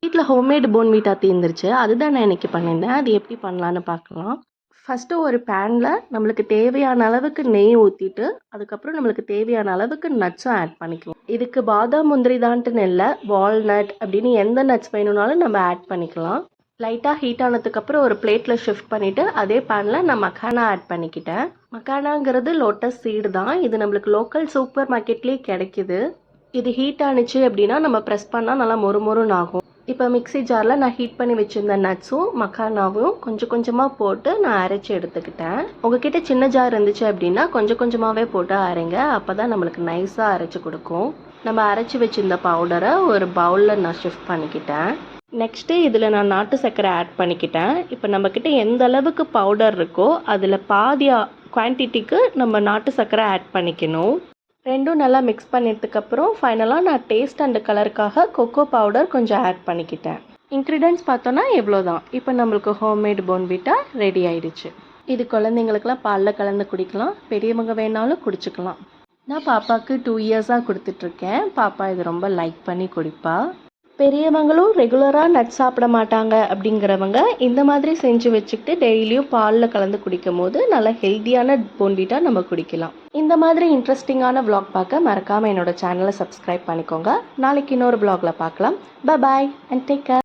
வீட்டில் ஹோம்மேட் போன்விட்டா தீர்ந்துருச்சு. அதுதான் நான் இன்னைக்கு பண்ணியிருந்தேன். அது எப்படி பண்ணலான்னு பார்க்கலாம். ஃபஸ்ட்டு ஒரு பேனில் நம்மளுக்கு தேவையான அளவுக்கு நெய் ஊற்றிட்டு, அதுக்கப்புறம் நம்மளுக்கு தேவையான அளவுக்கு நட்ஸும் ஆட் பண்ணிக்கலாம். இதுக்கு பாதாம் முந்திரி தான்ட்டுன்னு இல்லை, வால்நட் அப்படின்னு எந்த நட்ஸ் வேணும்னாலும் நம்ம ஆட் பண்ணிக்கலாம். லைட்டாக ஹீட் ஆனதுக்கப்புறம் ஒரு பிளேட்டில் ஷிஃப்ட் பண்ணிவிட்டு அதே பேனில் நான் மக்கானா ஆட் பண்ணிக்கிட்டேன். மக்கானாங்கிறது லோட்டஸ் சீடு தான். இது நம்மளுக்கு லோக்கல் சூப்பர் மார்க்கெட்லேயே கிடைக்குது. இது ஹீட் ஆனிச்சு அப்படின்னா நம்ம ப்ரெஸ் பண்ணால் நல்லா மொறுமொறுன்னு ஆகும். இப்போ மிக்ஸி ஜாரில் நான் ஹீட் பண்ணி வச்சுருந்த நட்ஸும் மக்கானாவும் கொஞ்சம் கொஞ்சமாக போட்டு நான் அரைச்சி எடுத்துக்கிட்டேன். உங்ககிட்ட சின்ன ஜார் இருந்துச்சு அப்படின்னா கொஞ்சம் கொஞ்சமாகவே போட்டு அரைங்க. அப்போ தான் நம்மளுக்கு நைஸாக அரைச்சி கொடுக்கும். நம்ம அரைச்சி வச்சுருந்த பவுடரை ஒரு பவுலில் நான் ஷிஃப்ட் பண்ணிக்கிட்டேன். நெக்ஸ்ட்டு இதில் நான் நாட்டு சர்க்கரை ஆட் பண்ணிக்கிட்டேன். இப்போ நம்மக்கிட்ட எந்த அளவுக்கு பவுடர் இருக்கோ அதில் பாதி குவான்டிட்டிக்கு நம்ம நாட்டு சர்க்கரை ஆட் பண்ணிக்கணும். ரெண்டும் நல்லா மிக்ஸ் பண்ணதுக்கப்புறம் ஃபைனலாக நான் டேஸ்ட் அண்ட் கலருக்காக கொக்கோ பவுடர் கொஞ்சம் ஆட் பண்ணிக்கிட்டேன். இன்க்ரீடியன்ட்ஸ் பார்த்தோன்னா எவ்வளோ தான். இப்போ நம்மளுக்கு ஹோம்மேட் போன்விட்டா ரெடி ஆயிடுச்சு. இது குழந்தைங்களுக்குலாம் பாலில் கலந்து குடிக்கலாம், பெரியவங்க வேணாலும் குடிச்சிக்கலாம். நான் பாப்பாவுக்கு 2 இயர்ஸாக கொடுத்துட்ருக்கேன். பாப்பா இது ரொம்ப லைக் பண்ணி குடிப்பா. பெரியவங்களும் ரெகுலராக நட் சாப்பிட மாட்டாங்க அப்படிங்கிறவங்க இந்த மாதிரி செஞ்சு வச்சுக்கிட்டு டெய்லியும் பாலில் கலந்து குடிக்கும் போது நல்லா ஹெல்த்தியான போன்விட்டா நம்ம குடிக்கலாம். இந்த மாதிரி இன்ட்ரெஸ்டிங்கான vlog பார்க்க மறக்காமல் என்னோட சேனலை சப்ஸ்கிரைப் பண்ணிக்கோங்க. நாளைக்கு இன்னொரு vlogல பார்க்கலாம். பாய் அண்ட் டேக் கேர்.